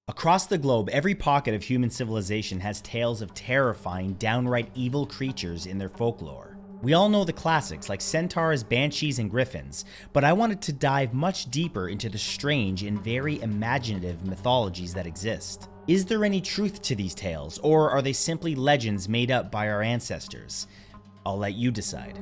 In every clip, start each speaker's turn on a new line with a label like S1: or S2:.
S1: Across the globe, every pocket of human civilization has tales of terrifying, downright evil creatures in their folklore. We all know the classics like centaurs, banshees, and griffins, but I wanted to dive much deeper into the strange and very imaginative mythologies that exist. Is there any truth to these tales, or are they simply legends made up by our ancestors? I'll let you decide.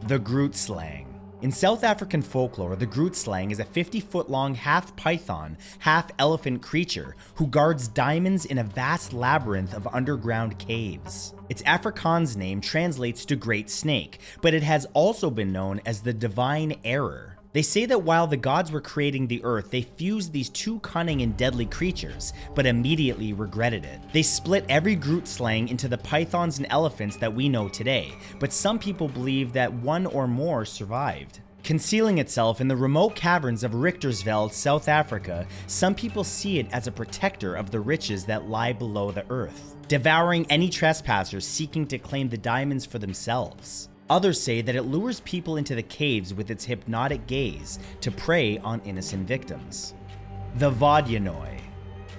S1: The Groot slang. In South African folklore, the Groot slang is a 50-foot-long half-python, half-elephant creature who guards diamonds in a vast labyrinth of underground caves. Its Afrikaans name translates to Great Snake, but it has also been known as the Divine Error. They say that while the gods were creating the earth, they fused these two cunning and deadly creatures, but immediately regretted it. They split every Groot slang into the pythons and elephants that we know today, but some people believe that one or more survived. Concealing itself in the remote caverns of Richtersveld, South Africa, some people see it as a protector of the riches that lie below the earth, devouring any trespassers seeking to claim the diamonds for themselves. Others say that it lures people into the caves with its hypnotic gaze to prey on innocent victims. The Vodyanoy.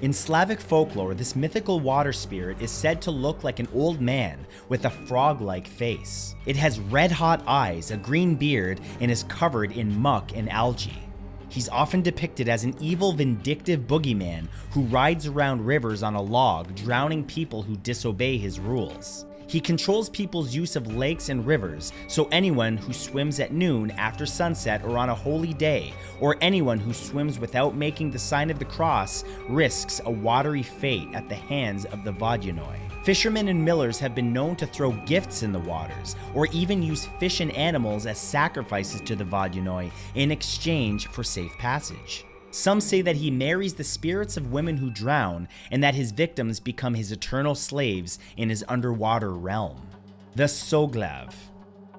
S1: In Slavic folklore, this mythical water spirit is said to look like an old man with a frog-like face. It has red-hot eyes, a green beard, and is covered in muck and algae. He's often depicted as an evil, vindictive boogeyman who rides around rivers on a log, drowning people who disobey his rules. He controls people's use of lakes and rivers, so anyone who swims at noon after sunset or on a holy day, or anyone who swims without making the sign of the cross, risks a watery fate at the hands of the Vodyanoy. Fishermen and millers have been known to throw gifts in the waters, or even use fish and animals as sacrifices to the Vodyanoy in exchange for safe passage. Some say that he marries the spirits of women who drown, and that his victims become his eternal slaves in his underwater realm. The Soave.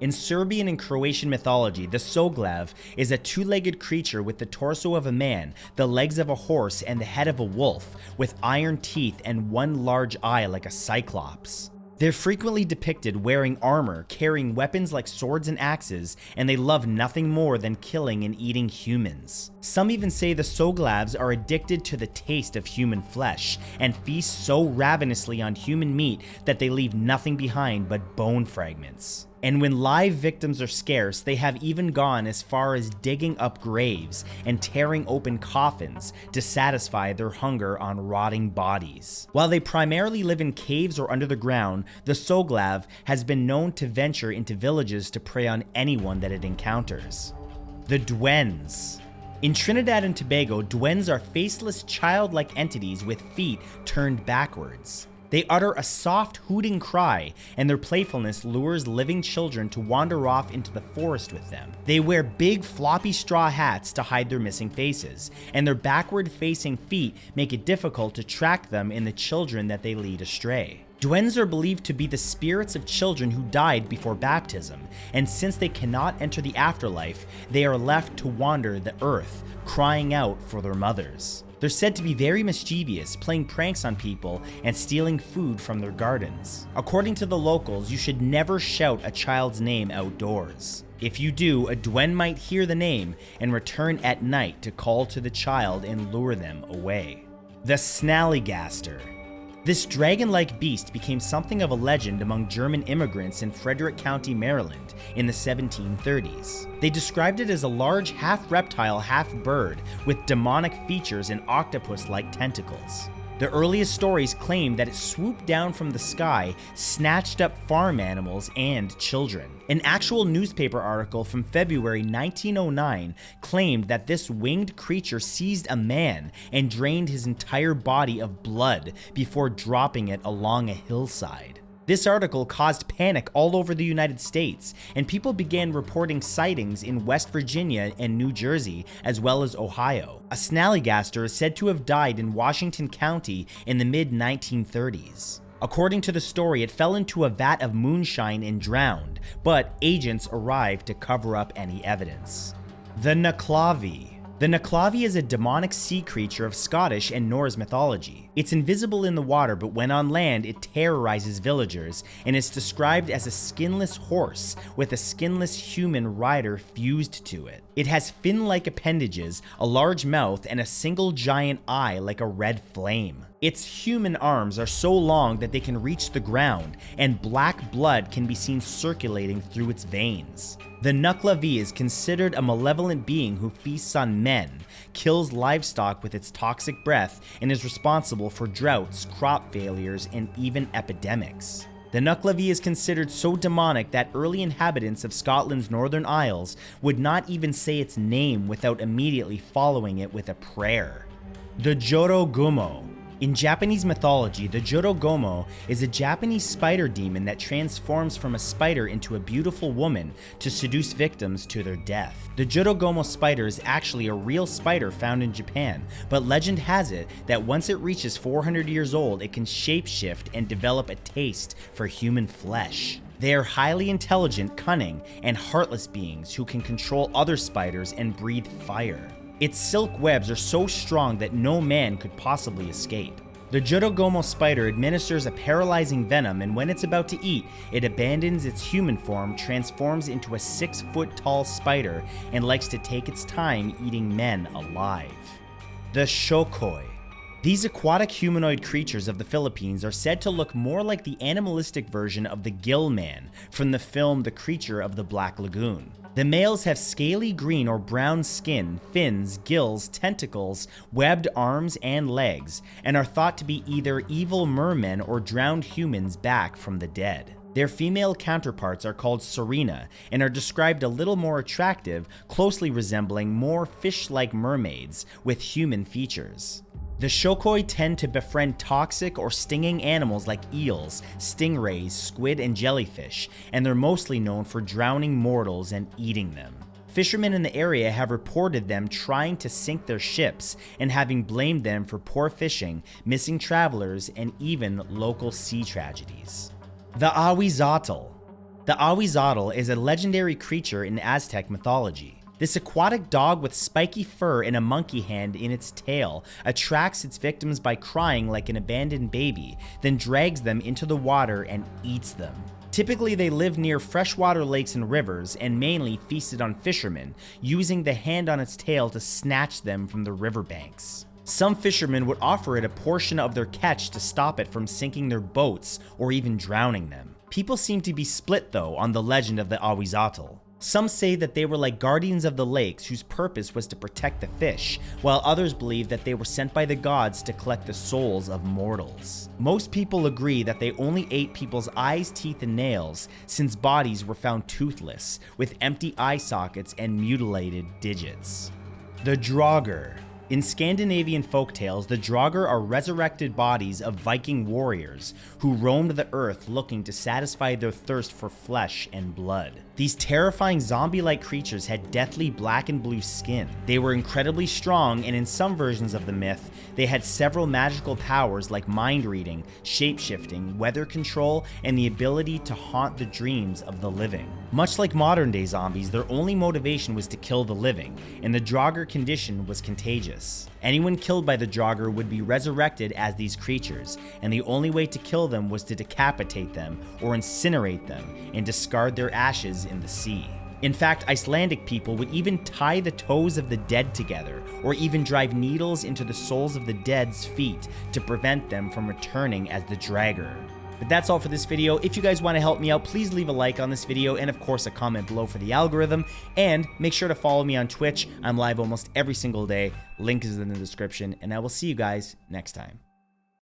S1: In Serbian and Croatian mythology, the Soave is a two-legged creature with the torso of a man, the legs of a horse, and the head of a wolf, with iron teeth and one large eye like a cyclops. They're frequently depicted wearing armor, carrying weapons like swords and axes, and they love nothing more than killing and eating humans. Some even say the Soaves are addicted to the taste of human flesh, and feast so ravenously on human meat that they leave nothing behind but bone fragments. And when live victims are scarce, they have even gone as far as digging up graves and tearing open coffins to satisfy their hunger on rotting bodies. While they primarily live in caves or under the ground, the Soave has been known to venture into villages to prey on anyone that it encounters. The Dwens. In Trinidad and Tobago, Dwens are faceless, childlike entities with feet turned backwards. They utter a soft, hooting cry, and their playfulness lures living children to wander off into the forest with them. They wear big, floppy straw hats to hide their missing faces, and their backward-facing feet make it difficult to track them in the children that they lead astray. Dwens are believed to be the spirits of children who died before baptism, and since they cannot enter the afterlife, they are left to wander the earth, crying out for their mothers. They're said to be very mischievous, playing pranks on people and stealing food from their gardens. According to the locals, you should never shout a child's name outdoors. If you do, a Dwen might hear the name and return at night to call to the child and lure them away. The Snallygaster. This dragon-like beast became something of a legend among German immigrants in Frederick County, Maryland in the 1730s. They described it as a large half-reptile, half-bird with demonic features and octopus-like tentacles. The earliest stories claim that it swooped down from the sky, snatched up farm animals and children. An actual newspaper article from February 1909 claimed that this winged creature seized a man and drained his entire body of blood before dropping it along a hillside. This article caused panic all over the United States, and people began reporting sightings in West Virginia and New Jersey, as well as Ohio. A Snallygaster is said to have died in Washington County in the mid-1930s. According to the story, it fell into a vat of moonshine and drowned, but agents arrived to cover up any evidence. The Nuckelavee. The Nuckelavee is a demonic sea creature of Scottish and Norse mythology. It's invisible in the water, but when on land, it terrorizes villagers, and it's described as a skinless horse with a skinless human rider fused to it. It has fin-like appendages, a large mouth, and a single giant eye like a red flame. Its human arms are so long that they can reach the ground, and black blood can be seen circulating through its veins. The Nuckelavee is considered a malevolent being who feasts on men, kills livestock with its toxic breath, and is responsible for droughts, crop failures, and even epidemics. The Nuckelavee is considered so demonic that early inhabitants of Scotland's Northern Isles would not even say its name without immediately following it with a prayer. The Jorogumo. In Japanese mythology, the Jorogumo is a Japanese spider demon that transforms from a spider into a beautiful woman to seduce victims to their death. The Jorogumo spider is actually a real spider found in Japan, but legend has it that once it reaches 400 years old, it can shapeshift and develop a taste for human flesh. They are highly intelligent, cunning, and heartless beings who can control other spiders and breathe fire. Its silk webs are so strong that no man could possibly escape. The Jorogumo spider administers a paralyzing venom, and when it's about to eat, it abandons its human form, transforms into a 6-foot-tall spider, and likes to take its time eating men alive. The Shokoy. These aquatic humanoid creatures of the Philippines are said to look more like the animalistic version of the gill man from the film The Creature of the Black Lagoon. The males have scaly green or brown skin, fins, gills, tentacles, webbed arms, and legs, and are thought to be either evil mermen or drowned humans back from the dead. Their female counterparts are called Serena and are described a little more attractive, closely resembling more fish-like mermaids with human features. The Shokoy tend to befriend toxic or stinging animals like eels, stingrays, squid, and jellyfish, and they're mostly known for drowning mortals and eating them. Fishermen in the area have reported them trying to sink their ships and having blamed them for poor fishing, missing travelers, and even local sea tragedies. The Ahuizotl. The Ahuizotl is a legendary creature in Aztec mythology. This aquatic dog with spiky fur and a monkey hand in its tail attracts its victims by crying like an abandoned baby, then drags them into the water and eats them. Typically, they live near freshwater lakes and rivers and mainly feasted on fishermen, using the hand on its tail to snatch them from the riverbanks. Some fishermen would offer it a portion of their catch to stop it from sinking their boats or even drowning them. People seem to be split though on the legend of the Ahuizotl. Some say that they were like guardians of the lakes whose purpose was to protect the fish, while others believe that they were sent by the gods to collect the souls of mortals. Most people agree that they only ate people's eyes, teeth, and nails, since bodies were found toothless, with empty eye sockets and mutilated digits. The Draugr. In Scandinavian folktales, the Draugr are resurrected bodies of Viking warriors who roamed the earth looking to satisfy their thirst for flesh and blood. These terrifying zombie-like creatures had deathly black and blue skin. They were incredibly strong, and in some versions of the myth, they had several magical powers like mind reading, shape-shifting, weather control, and the ability to haunt the dreams of the living. Much like modern-day zombies, their only motivation was to kill the living, and the Draugr condition was contagious. Anyone killed by the Draugr would be resurrected as these creatures, and the only way to kill them was to decapitate them or incinerate them and discard their ashes in the sea. In fact, Icelandic people would even tie the toes of the dead together, or even drive needles into the soles of the dead's feet to prevent them from returning as the Draugr. But that's all for this video. If you guys want to help me out, please leave a like on this video and of course a comment below for the algorithm, and make sure to follow me on Twitch. I'm live almost every single day. Link is in the description, and I will see you guys next time.